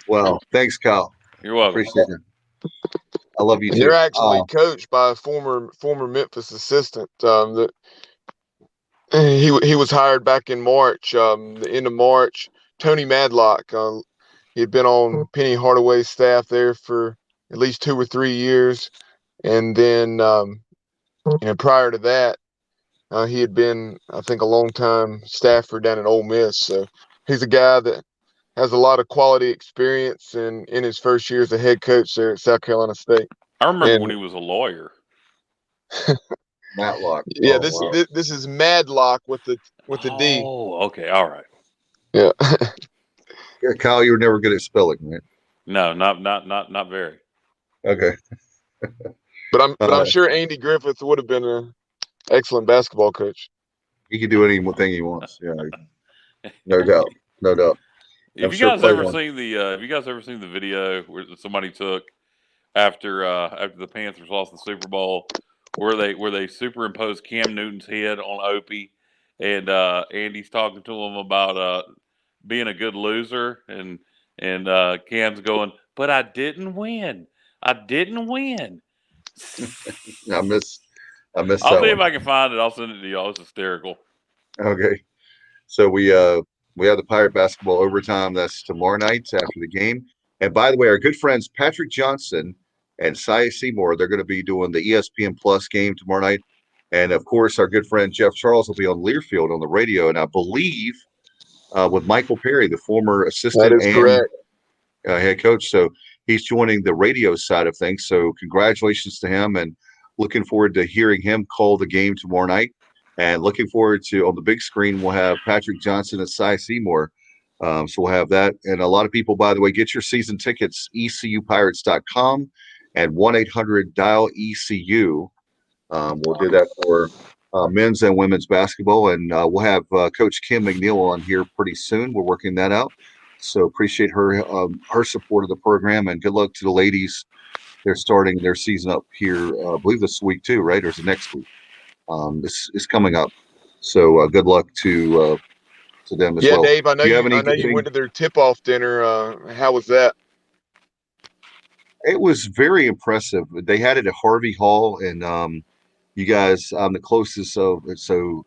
Well, thanks, Kyle. You're welcome. Appreciate it. I love you too. You're actually coached by a former Memphis assistant. That he was hired back in March, the end of March. Tony Madlock. He had been on Penny Hardaway's staff there for at least 2 or 3 years, and then prior to that, he had been, I think, a long time staffer down at Ole Miss. So he's a guy that has a lot of quality experience in his first year as a head coach there at South Carolina State. I remember when he was a lawyer. Matlock. Yeah, this is Madlock with the D. Oh, okay, all right. Yeah. Yeah, Kyle, you were never good at spelling, right? No, not very. Okay. But I'm sure Andy Griffith would have been an excellent basketball coach. He can do anything he wants. Yeah, no doubt, no doubt. Have you guys ever seen the video where somebody took after the Panthers lost the Super Bowl, where they superimposed Cam Newton's head on Opie, and Andy's talking to him about being a good loser, and Cam's going, but I didn't win. I miss. I'll see if I can find it. I'll send it to y'all. It's hysterical. Okay. So we have the Pirate basketball overtime. That's tomorrow night after the game. And by the way, our good friends Patrick Johnson and Cy Seymour, they're going to be doing the ESPN Plus game tomorrow night. And of course, our good friend Jeff Charles will be on Learfield on the radio. And I believe with Michael Perry, the former assistant and head coach. So he's joining the radio side of things. So congratulations to him, and looking forward to hearing him call the game tomorrow night. And looking forward to, on the big screen, we'll have Patrick Johnson and Cy Seymour. So we'll have that. And a lot of people, by the way, get your season tickets, ECUPirates.com. and 1-800-DIAL-ECU. We'll do that for men's and women's basketball, and we'll have Coach Kim McNeil on here pretty soon. We're working that out. So appreciate her support of the program, and good luck to the ladies. They're starting their season up here, I believe this week too, right? Or is it next week? This is coming up. So good luck to them as well. Dave, I know Do you have you went to their tip-off dinner. How was that? It was very impressive. They had it at Harvey Hall, and you guys, I'm the closest, so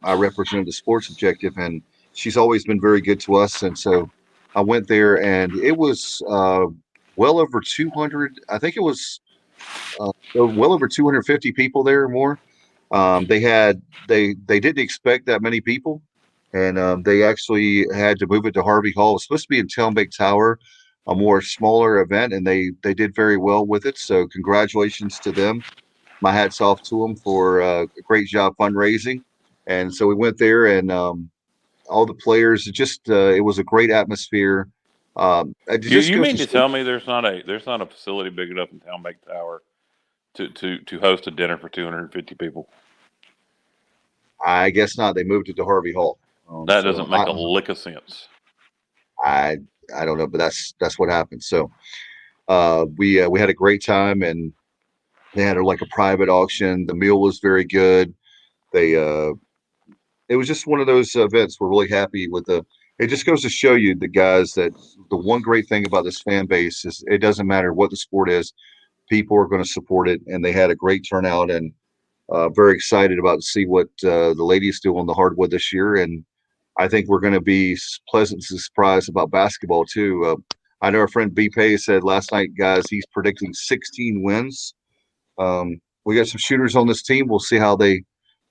I represent the sports objective, and she's always been very good to us. And so I went there, and it was well over 200. I think it was well over 250 people there or more. They didn't expect that many people, and they actually had to move it to Harvey Hall. It was supposed to be in Townbank Tower, a more smaller event, and they did very well with it. So congratulations to them. My hat's off to them for a great job fundraising. And so we went there, and all the players, it was a great atmosphere. You mean to tell me there's not a facility big enough in Townbank Tower to host a dinner for 250 people? I guess not. They moved it to Harvey Hall. That doesn't make a lick of sense. I don't know, but that's what happened. So we had a great time, and they had like a private auction. The meal was very good. It was just one of those events. We're really happy with it just goes to show you, the guys, that the one great thing about this fan base is it doesn't matter what the sport is, people are going to support it. And they had a great turnout, and very excited about to see what the ladies do on the hardwood this year. And I think we're going to be pleasantly surprised about basketball too. I know our friend B. Pay said last night, guys, he's predicting 16 wins. We got some shooters on this team. We'll see how you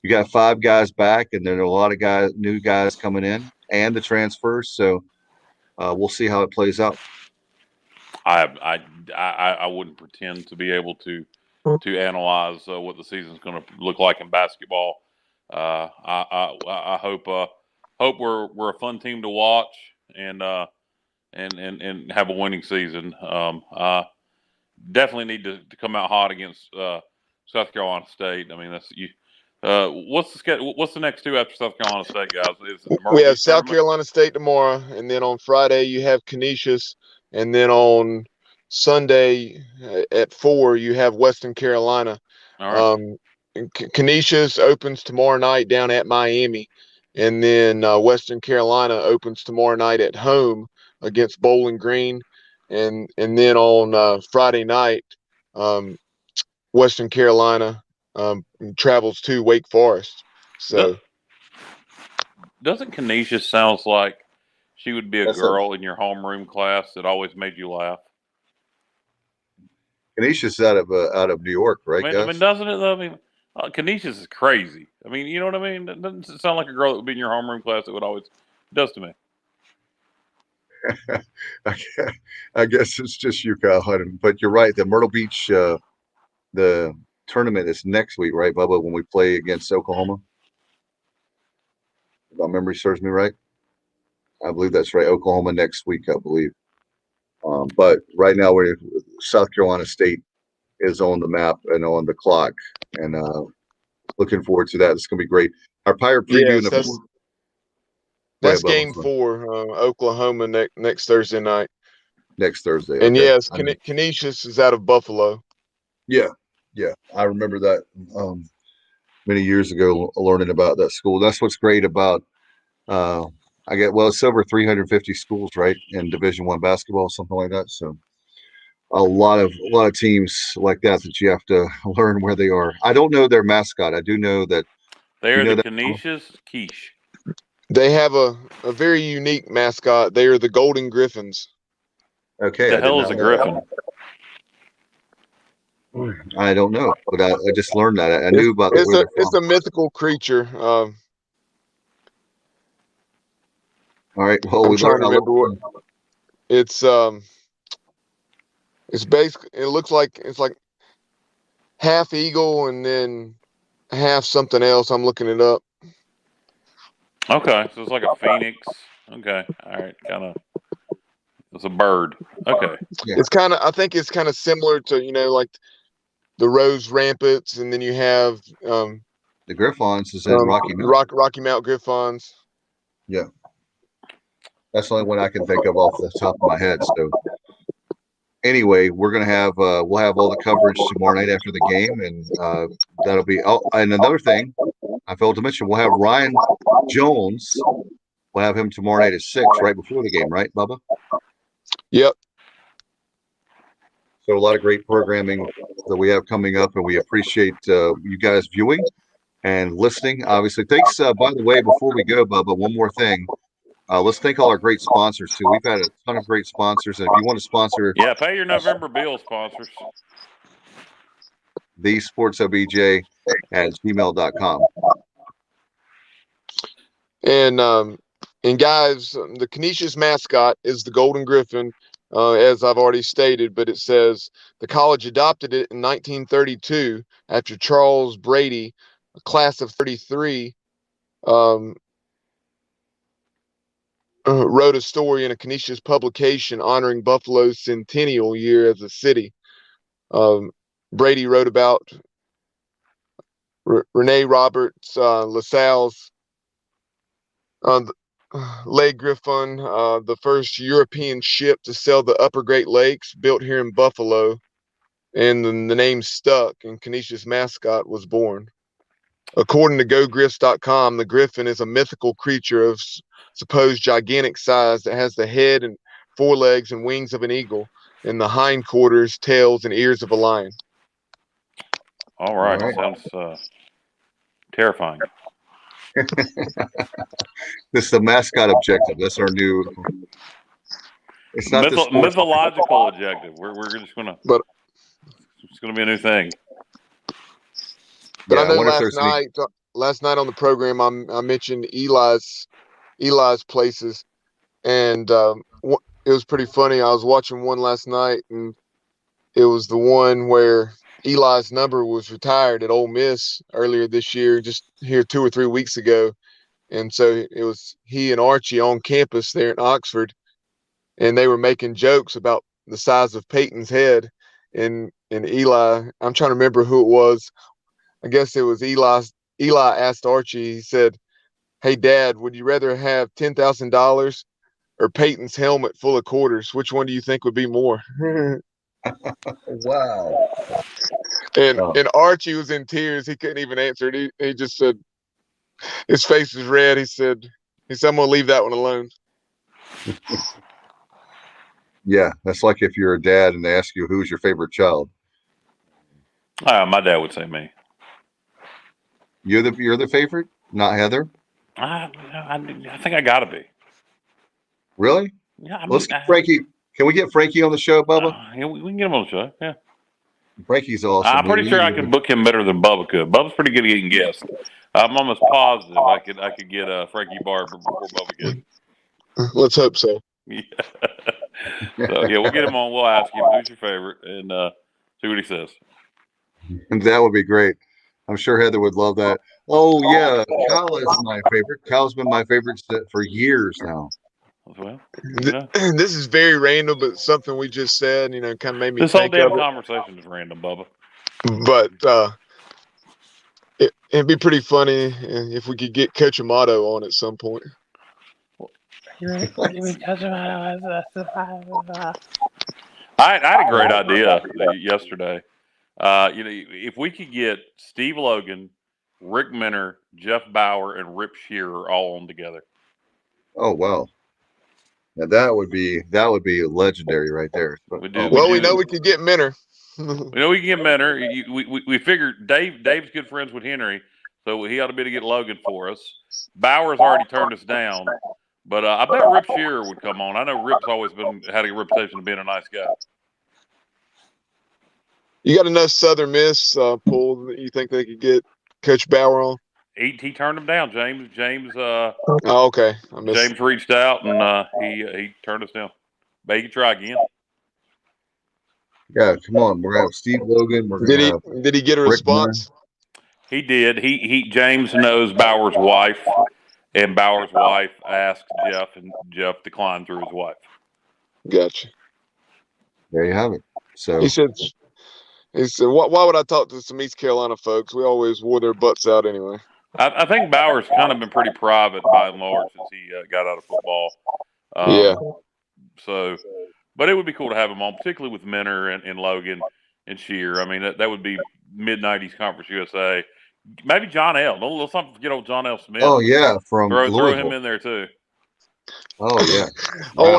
got 5 guys back, and then a lot of new guys coming in, and the transfers. So we'll see how it plays out. I wouldn't pretend to be able to analyze what the season's going to look like in basketball. I hope we're a fun team to watch, and have a winning season. Definitely need to come out hot against South Carolina State. I mean, that's you. What's the next 2 after South Carolina State, guys? We have South Carolina State tomorrow, and then on Friday you have Canisius, and then on Sunday at 4 you have Western Carolina. All right. Canisius opens tomorrow night down at Miami, and then Western Carolina opens tomorrow night at home against Bowling Green, and then on Friday night, Western Carolina travels to Wake Forest. So doesn't Canisius sounds like she would be a girl in your homeroom class that always made you laugh? Canisius is out of New York, right? I mean, doesn't it? I mean, Canisius is crazy. I mean, you know what I mean? It doesn't sound like a girl that would be in your homeroom class that would always. It does to me. I guess it's just you, Kyle. But you're right. The Myrtle Beach, the tournament is next week, right, Bubba? When we play against Oklahoma, if my memory serves me right, I believe that's right. Oklahoma next week, I believe. But right now, South Carolina State is on the map and on the clock, and looking forward to that. It's going to be great. Our Pirate preview. Yes, that's game 4, Oklahoma next Thursday night. Next Thursday. And okay. Yes, Canisius is out of Buffalo. Yeah. I remember that many years ago, learning about that school. That's what's great about. It's over 350 schools, right, in Division I basketball, something like that. So a lot of teams like that you have to learn where they are. I don't know their mascot. I do know that they are the Canisius Quiche. They have a very unique mascot. They are the Golden Griffins. Okay. The hell is a griffin? I don't know, but I just learned that. I knew about it. It's a mythical creature. All right. Well, we learned. It's basically, it looks like it's like half eagle and then half something else. I'm looking it up. Okay, so it's like a phoenix. Okay, all right, it's a bird. Okay, yeah. I think it's kind of similar to like Rose Rampants, and then you have The Griffons is in Rocky Mount. Rocky Mount Griffons. Yeah. That's the only one I can think of off the top of my head. So anyway, we're gonna have we'll have all the coverage tomorrow night after the game, and that'll be. Oh, and another thing I failed to mention, we'll have Ryan Jones. We'll have him tomorrow night at 6, right before the game, right, Bubba? Yep. So a lot of great programming that we have coming up, and we appreciate you guys viewing and listening. Obviously, thanks. By the way, before we go, Bubba, one more thing. Let's thank all our great sponsors too. We've had a ton of great sponsors, and if you want to sponsor, pay your November bill, sponsors. thesportsobj@gmail.com. And guys, the Canisius mascot is the Golden Griffin, as I've already stated. But it says the college adopted it in 1932 after Charles Brady, a class of 33. Wrote a story in a Canisius publication honoring Buffalo's centennial year as a city. Brady wrote about Rene Roberts LaSalle's Lake Griffon, the first European ship to sail the Upper Great Lakes, built here in Buffalo, and the name stuck, and Canisius mascot was born. According to GoGriffs.com, the Griffin is a mythical creature of supposed gigantic size that has the head and forelegs and wings of an eagle, and the hindquarters, tails, and ears of a lion. All right. Sounds terrifying. This is the mascot objective. That's our new. It's not the mythological objective. We're just gonna. But it's gonna be a new thing. But I know last night on the program, I mentioned Eli's places, and it was pretty funny. I was watching one last night, and it was the one where Eli's number was retired at Ole Miss earlier this year, just here 2 or 3 weeks ago. And so it was he and Archie on campus there in Oxford, and they were making jokes about the size of Peyton's head. And Eli, I'm trying to remember who it was. I guess it was Eli. Eli asked Archie, he said, "Hey, Dad, would you rather have $10,000 or Peyton's helmet full of quarters? Which one do you think would be more?" Wow. And Archie was in tears. He couldn't even answer it. He just said, his face was red. He said, "I'm going to leave that one alone." Yeah, that's like if you're a dad and they ask you who's your favorite child. My dad would say me. You're the favorite, not Heather? I think I gotta be. Really? Yeah. Let's get Frankie. Can we get Frankie on the show, Bubba? Yeah, we can get him on the show. Yeah. Frankie's awesome. I'm pretty sure I can book him better than Bubba could. Bubba's pretty good at getting guests. I'm almost positive I could get Frankie Barber before Bubba could. Let's hope so. Yeah. So yeah, we'll get him on. We'll ask him who's your favorite and see what he says. That would be great. I'm sure Heather would love that. Oh yeah, Kyle is my favorite. Kyle's been my favorite for years now. Well, this is very random, but something we just said, kind of made me think of it. This whole damn conversation is random, Bubba. But it'd be pretty funny if we could get Coach Amato on at some point. I had a great idea yesterday. If we could get Steve Logan, Rick Minner, Jeff Bauer, and Rip Shearer all on together. Oh wow! Now that would be legendary right there. We know we could get Minner. We know we can get Minner. We figured Dave's good friends with Henry, so he ought to be to get Logan for us. Bauer's already turned us down, but I bet Rip Shearer would come on. I know Rip's always had a reputation of being a nice guy. You got enough Southern Miss pull that you think they could get Coach Bauer on? He turned him down. James. Oh, okay. James reached out and he turned us down. But he can try again. Yeah, come on. We're gonna have Steve Logan. Did he get a response? He did. James knows Bauer's wife, and Bauer's wife asked Jeff, and Jeff declined through his wife. Gotcha. There you have it. So he said He said, why would I talk to some East Carolina folks? We always wore their butts out anyway. I think Bauer's kind of been pretty private by and large since he got out of football. Yeah. So, but it would be cool to have him on, particularly with Minner and Logan and Shear. I mean, that would be mid-'90s Conference USA. Maybe John L. Let's not forget old John L. Smith. Oh yeah, from throw Louisville. him in there too. Oh yeah. Wow. I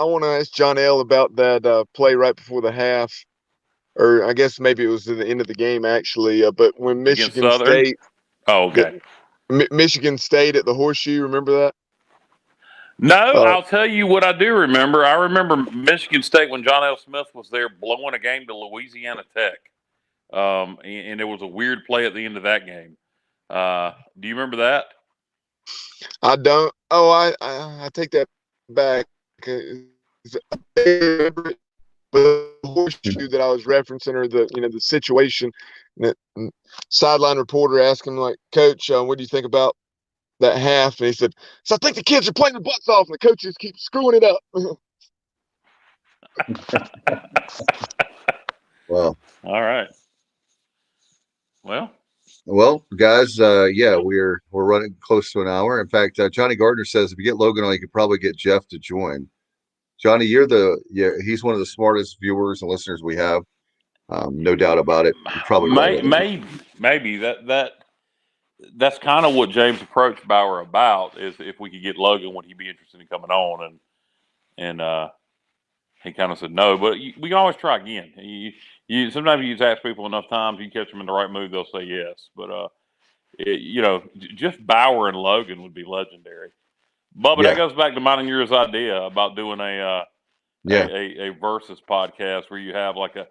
want to ask John L. about that play right before the half, or I guess maybe it was at the end of the game actually. But when Michigan State, Michigan State at the Horseshoe, remember that? No, I'll tell you what I do remember. I remember Michigan State when John L. Smith was there blowing a game to Louisiana Tech. And there was a weird play at the end of that game. Do you remember that? I don't. Oh, I take that back. But the Horseshoe that I was referencing, or the situation, that sideline reporter asked him, like, Coach, what do you think about that half? And he said, "So I think the kids are playing their butts off, and the coaches keep screwing it up." Well, all right. Well, guys, we're running close to an hour. In fact, Johnny Gardner says if you get Logan on, you could probably get Jeff to join. Johnny, he's one of the smartest viewers and listeners we have. No doubt about it. You're probably right. Maybe that's kind of what James approached Bauer about, is if we could get Logan, would he be interested in coming on? And he kind of said no, but we can always try again. Sometimes you just ask people enough times, you catch them in the right mood, they'll say yes. But just Bauer and Logan would be legendary. Bubba, that goes back to mine and yours idea about doing a versus podcast where you have like a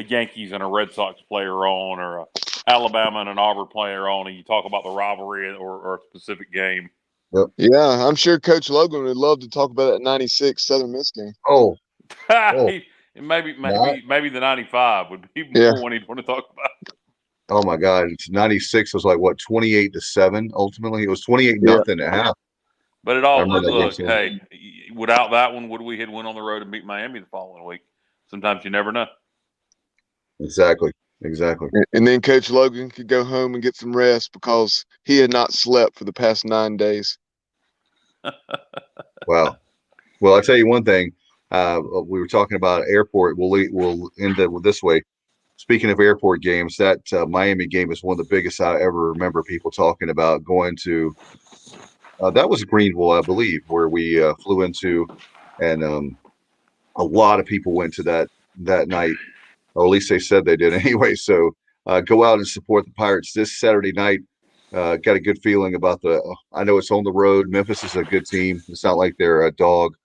Yankees and a Red Sox player on, or a Alabama and an Auburn player on, and you talk about the rivalry or a specific game. Yep. Yeah, I'm sure Coach Logan would love to talk about that '96 Southern Miss game. Oh. Maybe the 95 would be more one he'd want to talk about. Oh my God, it's 96 was like what, 28-7 ultimately? It was 28-0 at half. But it all look, hey, without that one, would we had went on the road and beat Miami the following week? Sometimes you never know. Exactly. And then Coach Logan could go home and get some rest because he had not slept for the past 9 days. Wow. Well, I'll tell you one thing. We were talking about airport. We'll end it with this way. Speaking of airport games, that Miami game is one of the biggest I ever remember people talking about going to. That was Greenville, I believe, where we flew into, and a lot of people went to that night, or at least they said they did anyway. So go out and support the Pirates this Saturday night. Got a good feeling about I know it's on the road. Memphis is a good team. It's not like they're a dog.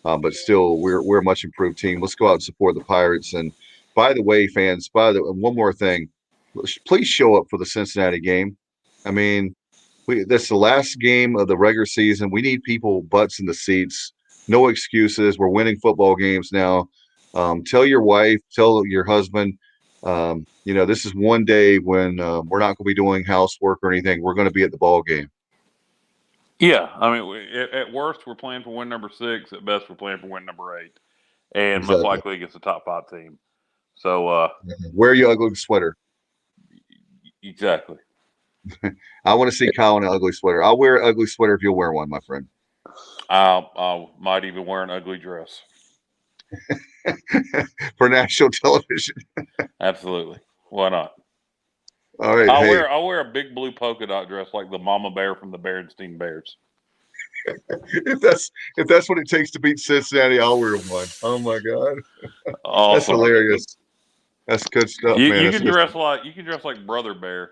But still, we're a much improved team. Let's go out and support the Pirates. And by the way, fans, one more thing, please show up for the Cincinnati game. I mean, that's the last game of the regular season. We need people butts in the seats. No excuses. We're winning football games now. Tell your wife, tell your husband. This is one day when we're not going to be doing housework or anything. We're going to be at the ball game. Yeah, I mean, at worst, we're playing for win number 6. At best, we're playing for win number 8, and most likely against a top 5 team. So, wear your ugly sweater. Exactly. I want to see Kyle in an ugly sweater. I'll wear an ugly sweater if you'll wear one, my friend. I might even wear an ugly dress for national television. Absolutely, why not? All right. I'll wear a big blue polka dot dress like the mama bear from the Berenstain Bears. if that's what it takes to beat Cincinnati, I'll wear one. Oh my God, awesome. That's hilarious. That's good stuff, man. You can dress like Brother Bear.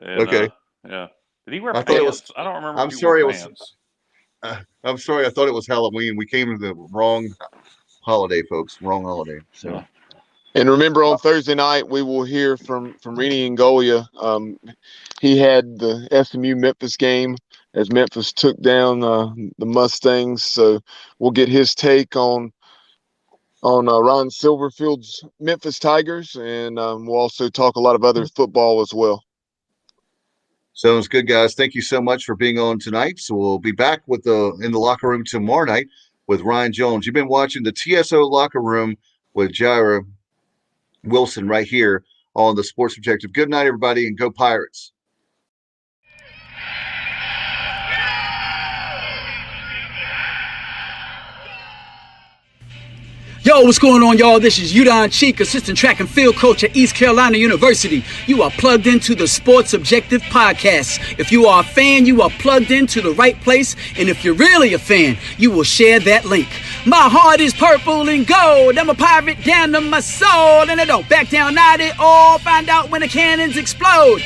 And, okay. Yeah. Did he wear pants? I don't remember. I'm sorry. I'm sorry. I thought it was Halloween. We came to the wrong holiday, folks. Wrong holiday. So. Yeah. And remember, on Thursday night, we will hear from Rini Ngolia. He had the SMU Memphis game as Memphis took down the Mustangs. So we'll get his take on Ron Silverfield's Memphis Tigers, and we'll also talk a lot of other football as well. Sounds good, guys. Thank you so much for being on tonight. So we'll be back in the locker room tomorrow night with Ryan Jones. You've been watching the TSO Locker Room with Jireh. Wilson right here on the Sports Objective. Good night, everybody, and go Pirates. Yo, what's going on, y'all? This is Udon Cheek, assistant track and field coach at East Carolina University. You are plugged into the Sports Objective Podcast. If you are a fan, you are plugged into the right place. And if you're really a fan, you will share that link. My heart is purple and gold. I'm a pirate down to my soul. And I don't back down, not at all. Find out when the cannons explode.